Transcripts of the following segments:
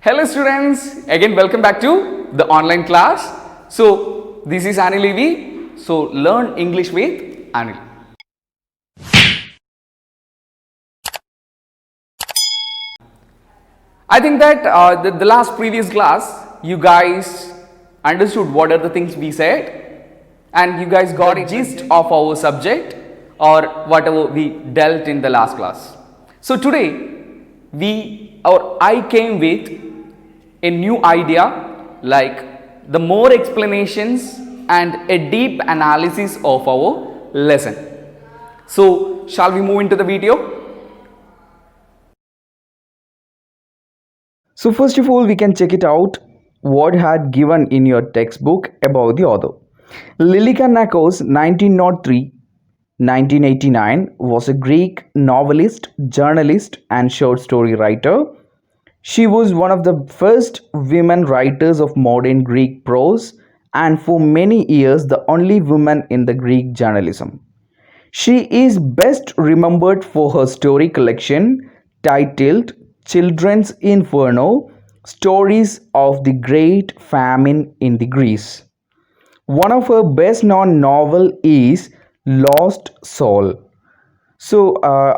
Hello students, again welcome back to the online class. So this is Anil Levy. So learn English with Anil. I think that the last previous class you guys understood what are the things we said and you guys got a gist of our subject or whatever we dealt in the last class. So today I came with a new idea like the more explanations and a deep analysis of our lesson. So shall we move into the video? So first of all, we can check it out what had given in your textbook about the author. Lilika Nakos 1903-1989 was a Greek novelist, journalist and short story writer. She was one of the first women writers of modern Greek prose and for many years the only woman in the Greek journalism. She is best remembered for her story collection titled Children's Inferno, Stories of the Great Famine in the Greece. One of her best known novel is Lost Soul. So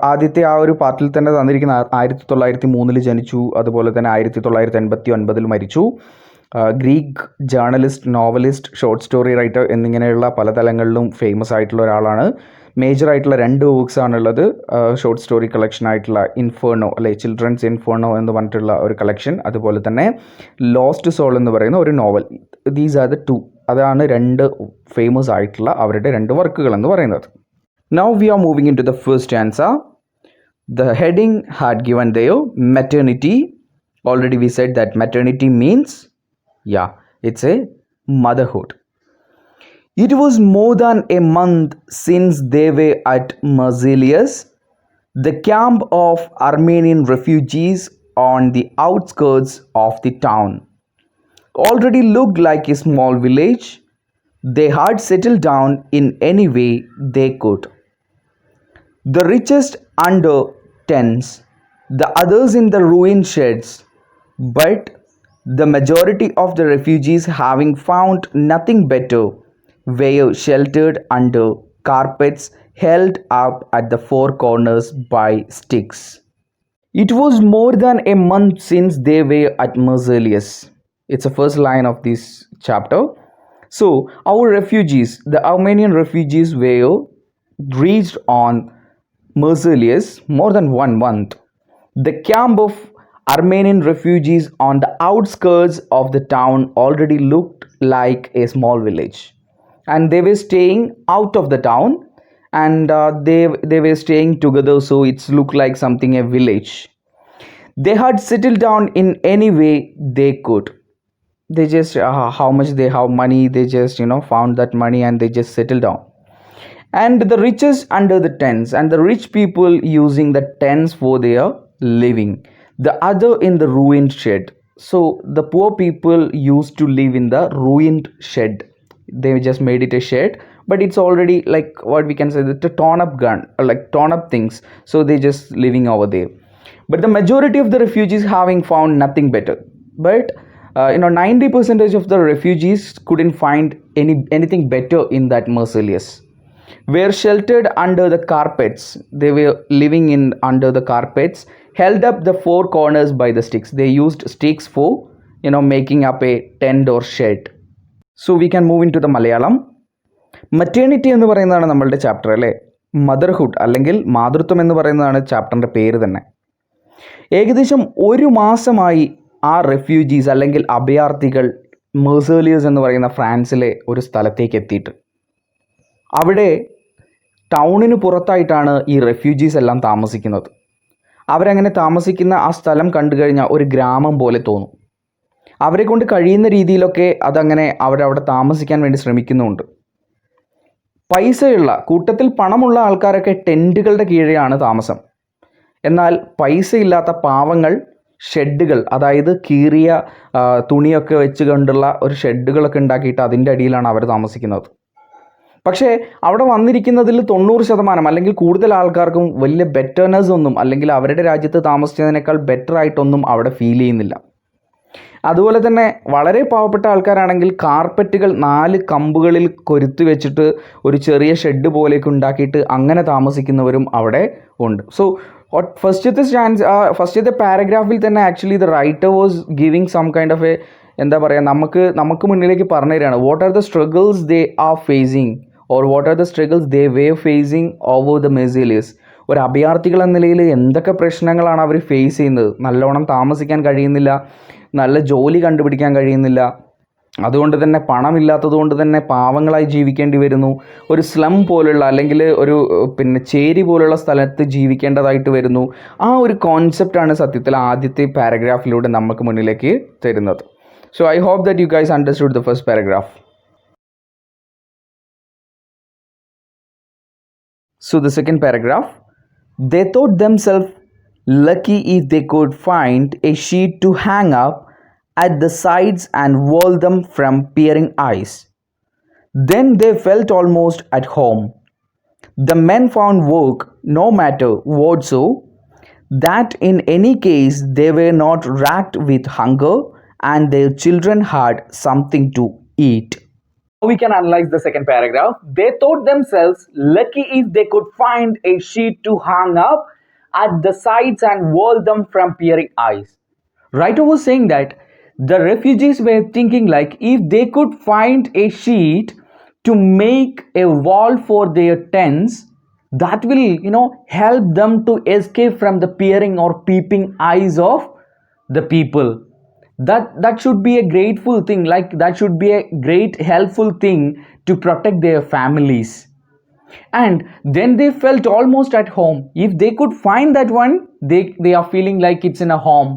ആദ്യത്തെ ആ ഒരു പാർട്ടിൽ തന്നെ തന്നിരിക്കുന്ന 1903 ജനിച്ചു, അതുപോലെ തന്നെ 1989 മരിച്ചു. Greek journalist, novelist, short story writer എന്നിങ്ങനെയുള്ള പല തലങ്ങളിലും ഫേമസ് ആയിട്ടുള്ള ഒരാളാണ്. മേജറായിട്ടുള്ള 2 ബുക്സ് ആണുള്ളത്. ഷോർട്ട് സ്റ്റോറി കളക്ഷൻ ആയിട്ടുള്ള ഇൻഫേർണോ അല്ലെ ചിൽഡ്രൻസ് ഇൻഫേർണോ എന്ന് പറഞ്ഞിട്ടുള്ള ഒരു കളക്ഷൻ, അതുപോലെ തന്നെ ലോസ്റ്റ് സോൾ എന്ന് പറയുന്ന ഒരു നോവൽ. These are the 2. അതാണ് 2 ഫേമസ് ആയിട്ടുള്ള അവരുടെ 2 വർക്കുകൾ എന്ന് പറയുന്നത്. Now we are moving into the first answer. The heading had given there maternity. Already we said that maternity means, it's a motherhood. It was more than a month since they were at Marsilius, the camp of Armenian refugees on the outskirts of the town. Already looked like a small village. They had settled down in any way they could. The richest under tents, the others in the ruined sheds, but the majority of the refugees, having found nothing better, were sheltered under carpets held up at the 4 corners by sticks. It was more than a month since they were at Marsilius. It's the first line of this chapter. So our refugees, the Armenian refugees, were reached on Marsilius more than 1 month. The camp of Armenian refugees on the outskirts of the town already looked like a small village, and they were staying out of the town, and they were staying together, so it's looked like something a village. They had settled down in any way they could. They just how much they have money, they just found that money and they just settled down. And the richest under the tents, and the rich people using the tents for their living, the other in the ruined shed. So the poor people used to live in the ruined shed. They just made it a shed, but it's already like what we can say, the torn up gun or like torn up things, so they just living over there. But the majority of the refugees having found nothing better. But 90% of the refugees couldn't find anything better in that Marsilius. Were sheltered under the carpets. They were living in under the carpets, held up the 4 corners by the sticks. They used sticks for making up a tent or shed. So we can move into the Malayalam. Maternity എന്ന് പറയുന്നതാണ് നമ്മളുടെ chapter അല്ലേ. Motherhood അല്ലെങ്കിൽ മാതൃത്വം എന്ന് പറയുന്നതാണ് ചാപ്റ്ററിൻ്റെ പേര് തന്നെ. ഏകദേശം 1 മാസമായി ആ റെഫ്യൂജീസ് അല്ലെങ്കിൽ അഭയാർത്ഥികൾ മെർസേലിയസ് എന്ന് പറയുന്ന ഫ്രാൻസിലെ ഒരു സ്ഥലത്തേക്ക് എത്തിയിട്ട്, അവിടെ ടൗണിന് പുറത്തായിട്ടാണ് ഈ റെഫ്യൂജീസ് എല്ലാം താമസിക്കുന്നത്. അവരങ്ങനെ താമസിക്കുന്ന ആ സ്ഥലം കണ്ടു കഴിഞ്ഞാൽ ഒരു ഗ്രാമം പോലെ തോന്നും. അവരെ കൊണ്ട് കഴിയുന്ന രീതിയിലൊക്കെ അതങ്ങനെ അവിടെ താമസിക്കാൻ വേണ്ടി ശ്രമിക്കുന്നുമുണ്ട്. പൈസയുള്ള കൂട്ടത്തിൽ പണമുള്ള ആൾക്കാരൊക്കെ ടെൻറ്റുകളുടെ കീഴെയാണ് താമസം. എന്നാൽ പൈസയില്ലാത്ത പാവങ്ങൾ ഷെഡുകൾ, അതായത് കീറിയ തുണിയൊക്കെ വെച്ച് കൊണ്ടുള്ള ഒരു ഷെഡുകളൊക്കെ ഉണ്ടാക്കിയിട്ട് അതിൻ്റെ അടിയിലാണ് അവർ താമസിക്കുന്നത്. പക്ഷേ അവിടെ വന്നിരിക്കുന്നതിൽ 90% അല്ലെങ്കിൽ കൂടുതൽ ആൾക്കാർക്കും വലിയ ബെറ്റർനെസ് ഒന്നും അല്ലെങ്കിൽ അവരുടെ രാജ്യത്ത് താമസിച്ചതിനേക്കാൾ ബെറ്റർ ആയിട്ടൊന്നും അവിടെ ഫീൽ ചെയ്യുന്നില്ല. അതുപോലെ തന്നെ വളരെ പാവപ്പെട്ട ആൾക്കാരാണെങ്കിൽ കാർപ്പറ്റുകൾ 4 കമ്പുകളിൽ കൊരുത്തി വെച്ചിട്ട് ഒരു ചെറിയ ഷെഡ് പോലെയൊക്കെ ഉണ്ടാക്കിയിട്ട് അങ്ങനെ താമസിക്കുന്നവരും അവിടെ ഉണ്ട്. സോ ഫസ്റ്റത്തെ പാരഗ്രാഫിൽ തന്നെ actually the writer was giving some kind of എന്താ പറയുക, നമുക്ക് മുന്നിലേക്ക് പറഞ്ഞു തരികയാണ് what are the struggles they are facing or what are the struggles they were facing over the മെസേലിയസ്. ഒരു അഭയാർത്ഥികൾ എന്ന നിലയിൽ എന്തൊക്കെ പ്രശ്നങ്ങളാണ് അവർ ഫേസ് ചെയ്യുന്നത്. നല്ലോണം താമസിക്കാൻ കഴിയുന്നില്ല, നല്ല ജോലി കണ്ടുപിടിക്കാൻ കഴിയുന്നില്ല, അതുകൊണ്ട് തന്നെ പണമില്ലാത്തത് കൊണ്ട് തന്നെ പാവങ്ങളായി ജീവിക്കേണ്ടി വരുന്നു, ഒരു സ്ലം പോലുള്ള അല്ലെങ്കിൽ ഒരു ചേരി പോലുള്ള സ്ഥലത്ത് ജീവിക്കേണ്ടതായിട്ട് വരുന്നു. ആ ഒരു കോൺസെപ്റ്റാണ് സത്യത്തിൽ ആദ്യത്തെ പാരഗ്രാഫിലൂടെ നമുക്ക് മുന്നിലേക്ക് തരുന്നത്. So I hope that you guys understood the first paragraph. So the second paragraph, they thought themselves lucky if they could find a sheet to hang up at the sides and wall them from peering eyes. Then they felt almost at home. The men found work no matter what, so that in any case they were not racked with hunger and their children had something to eat. We can analyze the second paragraph. They thought themselves lucky if they could find a sheet to hang up at the sides and wall them from peering eyes. Writer was saying that the refugees were thinking like if they could find a sheet to make a wall for their tents, that will help them to escape from the peering or peeping eyes of the people. That should be a grateful thing, like that should be a great helpful thing to protect their families. And then they felt almost at home. If they could find that one, they are feeling like it's in a home.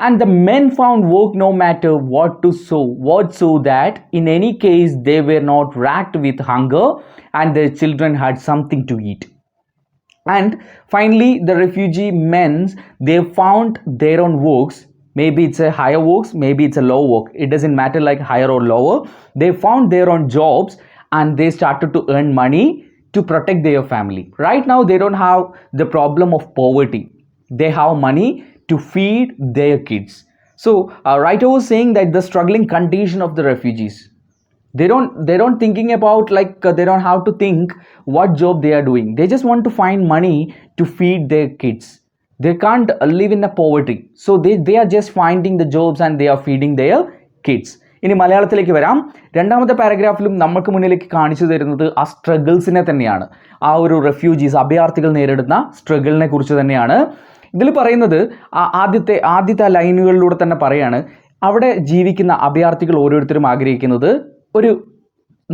And the men found work no matter what so that in any case they were not racked with hunger and their children had something to eat. And finally the refugee men, they found their own works. Maybe it's a higher works, maybe it's a low work, it doesn't matter like higher or lower. They found their own jobs and they started to earn money to protect their family. Right now they don't have the problem of poverty, they have money to feed their kids. So writer was saying that the struggling condition of the refugees, they don't thinking about like they don't have to think what job they are doing, they just want to find money to feed their kids. They can't live in a poverty, so they are just finding the jobs and they are feeding their kids. ഇനി മലയാളത്തിലേക്ക് വരാം. രണ്ടാമത്തെ പാരഗ്രാഫിലും നമുക്ക് മുന്നിലേക്ക് കാണിച്ചു തരുന്നത് ആ സ്ട്രഗിൾസിനെ തന്നെയാണ്, ആ ഒരു റെഫ്യൂജീസ് അഭയാർത്ഥികൾ നേരിടുന്ന സ്ട്രഗിളിനെ കുറിച്ച് തന്നെയാണ് ഇതിൽ പറയുന്നത്. ആദ്യത്തെ ലൈനുകളിലൂടെ തന്നെ പറയാണ്, അവിടെ ജീവിക്കുന്ന അഭയാർത്ഥികൾ ഓരോരുത്തരും ആഗ്രഹിക്കുന്നത് ഒരു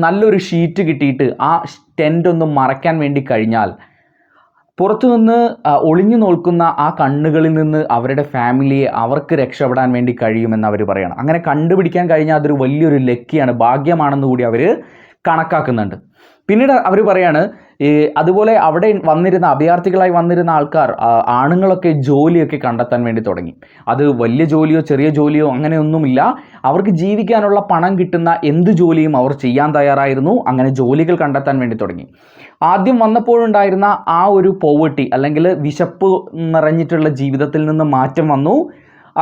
നല്ലൊരു ഷീറ്റ് കിട്ടിയിട്ട് ആ ടെൻ്റ് ഒന്ന് മറയ്ക്കാൻ വേണ്ടി കഴിഞ്ഞാൽ പുറത്തുനിന്ന് ഒളിഞ്ഞു നോക്കുന്ന ആ കണ്ണുകളിൽ നിന്ന് അവരുടെ ഫാമിലിയെ അവർക്ക് രക്ഷപ്പെടാൻ വേണ്ടി കഴിയുമെന്ന് അവർ പറയണം. അങ്ങനെ കണ്ടുപിടിക്കാൻ കഴിഞ്ഞാൽ അതൊരു വലിയൊരു ലക്കിയാണ്, ഭാഗ്യമാണെന്ന് കൂടി അവർ കണക്കാക്കുന്നുണ്ട്. പിന്നീട് അവർ പറയാണ് അതുപോലെ അവിടെ വന്നിരുന്ന അഭയാർത്ഥികളായി വന്നിരുന്ന ആൾക്കാർ ആണുങ്ങളൊക്കെ ജോലിയൊക്കെ കണ്ടെത്താൻ വേണ്ടി തുടങ്ങി. അത് വലിയ ജോലിയോ ചെറിയ ജോലിയോ അങ്ങനെയൊന്നുമില്ല, അവർക്ക് ജീവിക്കാനുള്ള പണം കിട്ടുന്ന എന്ത് ജോലിയും അവർ ചെയ്യാൻ തയ്യാറായിരുന്നു. അങ്ങനെ ജോലികൾ കണ്ടെത്താൻ വേണ്ടി തുടങ്ങി. ആദ്യം വന്നപ്പോഴുണ്ടായിരുന്ന ആ ഒരു പോവർട്ടി അല്ലെങ്കിൽ വിശപ്പ് നിറഞ്ഞിട്ടുള്ള ജീവിതത്തിൽ നിന്ന് മാറ്റം വന്നു.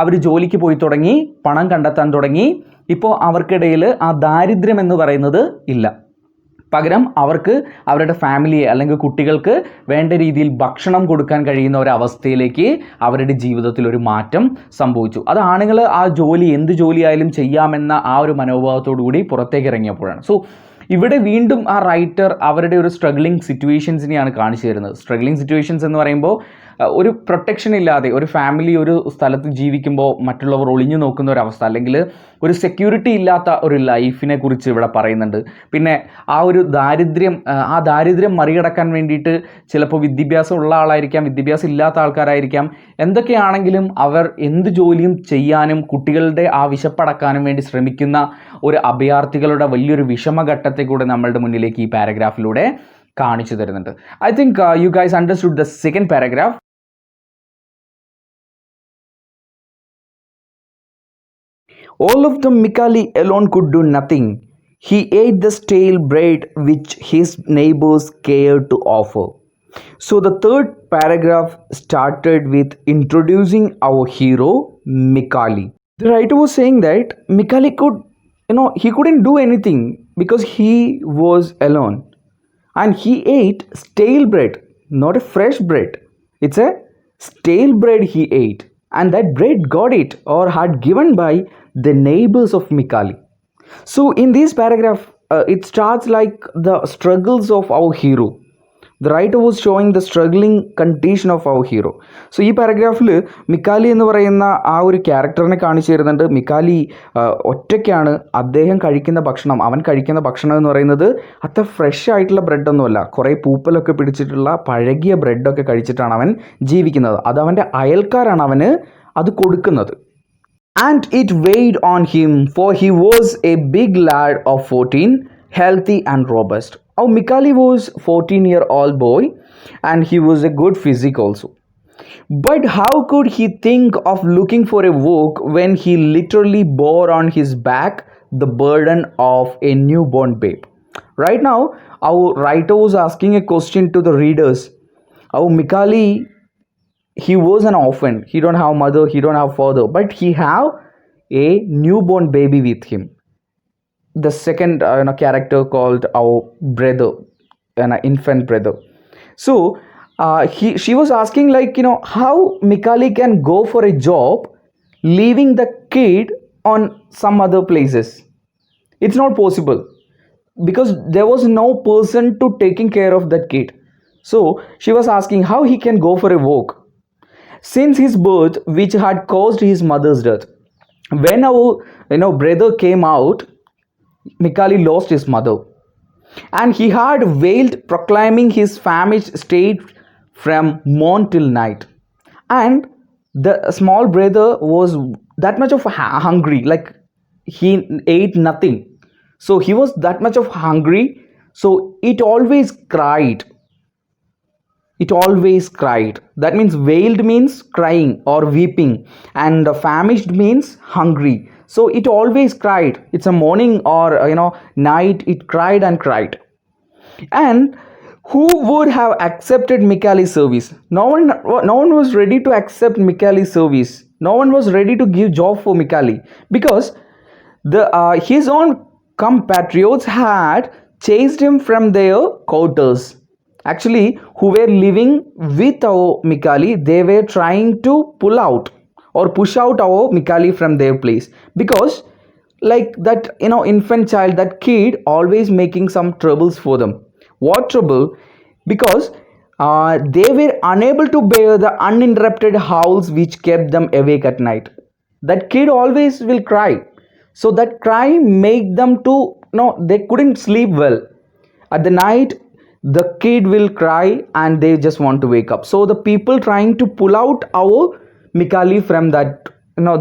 അവർ ജോലിക്ക് പോയി തുടങ്ങി, പണം കണ്ടെത്താൻ തുടങ്ങി. ഇപ്പോൾ അവർക്കിടയിൽ ആ ദാരിദ്ര്യം എന്ന് പറയുന്നത് ഇല്ല. പകരം അവർക്ക് അവരുടെ ഫാമിലിയെ അല്ലെങ്കിൽ കുട്ടികൾക്ക് വേണ്ട രീതിയിൽ ഭക്ഷണം കൊടുക്കാൻ കഴിയുന്ന ഒരവസ്ഥയിലേക്ക് അവരുടെ ജീവിതത്തിൽ ഒരു മാറ്റം സംഭവിച്ചു. അത് ആണുങ്ങൾ ആ ജോലി എന്ത് ജോലിയായാലും ചെയ്യാമെന്ന ആ ഒരു മനോഭാവത്തോടു കൂടി പുറത്തേക്ക് ഇറങ്ങിയപ്പോഴാണ്. സോ ഇവിടെ വീണ്ടും ആ റൈറ്റർ അവരുടെ ഒരു സ്ട്രഗ്ലിംഗ് സിറ്റുവേഷൻസിനെയാണ് കാണിച്ചു തരുന്നത്. സ്ട്രഗ്ലിംഗ് സിറ്റുവേഷൻസ് എന്ന് പറയുമ്പോൾ ഒരു പ്രൊട്ടക്ഷൻ ഇല്ലാതെ ഒരു ഫാമിലി ഒരു സ്ഥലത്ത് ജീവിക്കുമ്പോൾ മറ്റുള്ളവർ ഒളിഞ്ഞു നോക്കുന്ന ഒരവസ്ഥ, അല്ലെങ്കിൽ ഒരു സെക്യൂരിറ്റി ഇല്ലാത്ത ഒരു ലൈഫിനെ കുറിച്ച് ഇവിടെ പറയുന്നുണ്ട്. പിന്നെ ആ ഒരു ദാരിദ്ര്യം മറികടക്കാൻ വേണ്ടിയിട്ട് ചിലപ്പോൾ വിദ്യാഭ്യാസം ഉള്ള ആളായിരിക്കാം, വിദ്യാഭ്യാസം ഇല്ലാത്ത ആൾക്കാരായിരിക്കാം, എന്തൊക്കെയാണെങ്കിലും അവർ എന്ത് ജോലിയും ചെയ്യാനും കുട്ടികളുടെ ആ വിശപ്പടക്കാനും വേണ്ടി ശ്രമിക്കുന്ന ഒരു അഭയാർത്ഥികളുടെ വലിയൊരു വിഷമഘട്ടത്തെ കൂടെ നമ്മളുടെ മുന്നിലേക്ക് ഈ പാരഗ്രാഫിലൂടെ കാണിച്ചു തരുന്നുണ്ട്. I think you guys understood the second paragraph. All of them Mikali alone could do nothing. He ate the stale bread which his neighbors cared to offer. So the third paragraph started with introducing our hero Mikali. The writer was saying that Mikali he couldn't do anything because he was alone. And he ate stale bread, not a fresh bread. It's a stale bread he ate. And that bread got it or had given by the neighbors of Mikali. So in this paragraph, it starts like the struggles of our hero. The writer was showing the struggling condition of our hero. So ഈ പാരഗ്രാഫിൽ മിക്കാലി എന്ന് പറയുന്ന ആ ഒരു ക്യാരക്ടറിനെ കാണിച്ചു തരുന്നുണ്ട്. മിക്കാലി ഒറ്റയ്ക്കാണ്. അദ്ദേഹം കഴിക്കുന്ന ഭക്ഷണം, അവൻ കഴിക്കുന്ന ഭക്ഷണം എന്ന് പറയുന്നത് അത്ര ഫ്രഷ് ആയിട്ടുള്ള ബ്രെഡൊന്നുമല്ല, കുറേ പൂപ്പലൊക്കെ പിടിച്ചിട്ടുള്ള പഴകിയ ബ്രെഡൊക്കെ കഴിച്ചിട്ടാണ് അവൻ ജീവിക്കുന്നത്. അത് അവൻ്റെ അയൽക്കാരാണ് അവന് അത് കൊടുക്കുന്നത്. And it weighed on him, for he was a big lad of 14, healthy and robust. Our Mikali was 14-year-old boy and he was a good physique also. But how could he think of looking for a walk when he literally bore on his back the burden of a newborn babe? Right now, our writer was asking a question to the readers. Our Mikali, he was an orphan. He don't have mother, he don't have father, but he have a newborn baby with him. The second character called our brother, an infant brother. So she was asking, like, how Mikali can go for a job leaving the kid on some other places. It's not possible because there was no person to taking care of that kid. So she was asking how he can go for a walk since his birth, which had caused his mother's death. When our brother came out, Mikali lost his mother, and he had wailed, proclaiming his famished state from morn till night. And the small brother was that much of hungry, like he ate nothing. So he was that much of hungry. So it always cried. It always cried. That means wailed means crying or weeping, and famished means hungry. So it always cried. It's a morning or night, it cried and cried. And who would have accepted Mikali's service? No one was ready to accept Mikali's service. No one was ready to give job for Mikali because his own compatriots had chased him from their quarters. Actually, who were living with our Mikali, they were trying to pull out or push out our Mikali from their place because, like that, infant child, that kid always making some troubles for them. What trouble? Because they were unable to bear the uninterrupted howls which kept them awake at night. That kid always will cry. So that cry made them to they couldn't sleep well at the night. The kid will cry and they just want to wake up. So the people trying to pull out our Mikali from that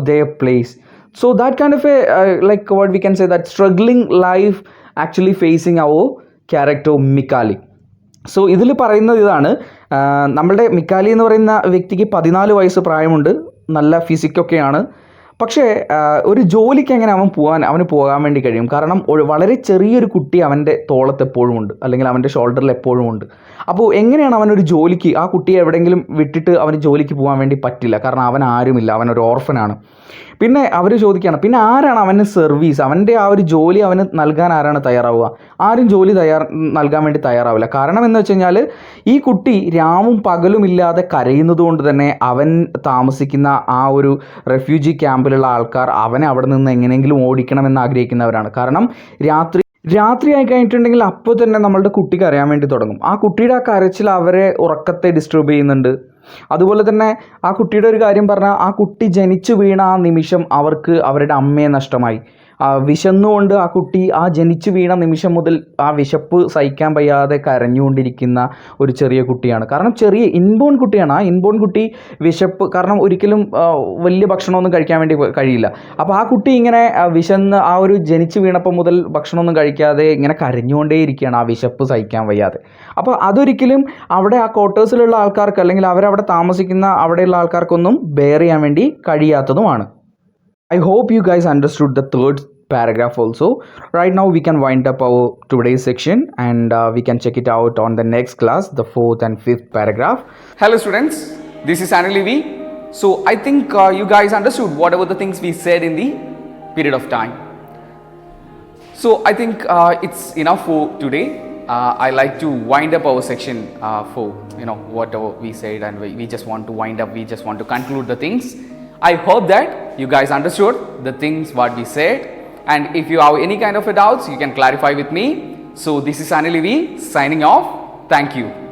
their place. So that kind of a like what we can say, that struggling life actually facing our character Mikali. So ഇതിൽ പറയുന്നത് ഇതാണ്, നമ്മളുടെ മിക്കാലി എന്ന് പറയുന്ന വ്യക്തിക്ക് 14 വയസ്സ് പ്രായമുണ്ട്, നല്ല ഫിസിക്കൊക്കെയാണ്. പക്ഷേ ഒരു ജോലിക്ക് എങ്ങനെ അവന് പോകാൻ വേണ്ടി കഴിയും? കാരണം വളരെ ചെറിയൊരു കുട്ടി അവൻ്റെ തോളത്ത് എപ്പോഴും ഉണ്ട്, അല്ലെങ്കിൽ അവൻ്റെ ഷോൾഡറിൽ എപ്പോഴും ഉണ്ട്. അപ്പോൾ എങ്ങനെയാണ് അവനൊരു ജോലിക്ക്, ആ കുട്ടിയെ എവിടെയെങ്കിലും വിട്ടിട്ട് അവന് ജോലിക്ക് പോകാൻ വേണ്ടി പറ്റില്ല, കാരണം അവൻ ആരുമില്ല, അവനൊരു ഓർഫനാണ്. പിന്നെ അവർ ചോദിക്കുകയാണ്, പിന്നെ ആരാണ് അവന് സർവീസ്, അവൻ്റെ ആ ഒരു ജോലി അവന് നൽകാൻ ആരാണ് തയ്യാറാവുക? ആരും ജോലി നൽകാൻ വേണ്ടി തയ്യാറാവില്ല. കാരണം എന്ന് വെച്ച് കഴിഞ്ഞാൽ ഈ കുട്ടി രാവും പകലും ഇല്ലാതെ കരയുന്നത് കൊണ്ട് തന്നെ അവൻ താമസിക്കുന്ന ആ ഒരു റെഫ്യൂജി ക്യാമ്പിലുള്ള ആൾക്കാർ അവനെ അവിടെ നിന്ന് എങ്ങനെയെങ്കിലും ഓടിക്കണമെന്ന് ആഗ്രഹിക്കുന്നവരാണ്. കാരണം രാത്രി ആയി കഴിഞ്ഞിട്ടുണ്ടെങ്കിൽ അപ്പോൾ തന്നെ നമ്മളുടെ കുട്ടി കരയാൻ വേണ്ടി തുടങ്ങും. ആ കുട്ടിയുടെ ആ കരച്ചിൽ അവരെ ഉറക്കത്തെ ഡിസ്റ്റർബ് ചെയ്യുന്നുണ്ട്. അതുപോലെ തന്നെ ആ കുട്ടിയുടെ ഒരു കാര്യം പറഞ്ഞാൽ, ആ കുട്ടി ജനിച്ചു വീണ ആ നിമിഷം അവർക്ക് അവരുടെ അമ്മയെ നഷ്ടമായി. വിശന്നുകൊണ്ട് ആ കുട്ടി ആ ജനിച്ചു വീണ നിമിഷം മുതൽ ആ വിശപ്പ് സഹിക്കാൻ വയ്യാതെ കരഞ്ഞുകൊണ്ടിരിക്കുന്ന ഒരു ചെറിയ കുട്ടിയാണ്. കാരണം ചെറിയ ഇൻബോൺ കുട്ടിയാണ്. ആ ഇൻബോൺ കുട്ടി വിശപ്പ് കാരണം ഒരിക്കലും വലിയ ഭക്ഷണമൊന്നും കഴിക്കാൻ വേണ്ടി കഴിയില്ല. അപ്പോൾ ആ കുട്ടി ഇങ്ങനെ വിശന്ന് ആ ഒരു ജനിച്ചു വീണപ്പോൾ മുതൽ ഭക്ഷണമൊന്നും കഴിക്കാതെ ഇങ്ങനെ കരഞ്ഞുകൊണ്ടേയിരിക്കുകയാണ്, ആ വിശപ്പ് സഹിക്കാൻ വയ്യാതെ. അപ്പോൾ അതൊരിക്കലും അവിടെ ആ ക്വാർട്ടേഴ്സിലുള്ള ആൾക്കാർക്ക്, അല്ലെങ്കിൽ അവരവിടെ താമസിക്കുന്ന അവിടെയുള്ള ആൾക്കാർക്കൊന്നും ബെയർ ചെയ്യാൻ വേണ്ടി കഴിയാത്തതുമാണ്. I hope you guys understood the third paragraph also. Right now we can wind up our today's section and we can check it out on the next class, the fourth and fifth paragraph. Hello students, this is Anil Levi. So I think you guys understood whatever the things we said in the period of time. So I think it's enough for today. I like to wind up our section for whatever we said, and we just want to wind up. We just want to conclude the things. I hope that you guys understood the things what we said, and if you have any kind of doubts, you can clarify with me. So this is Anil V signing off. Thank you.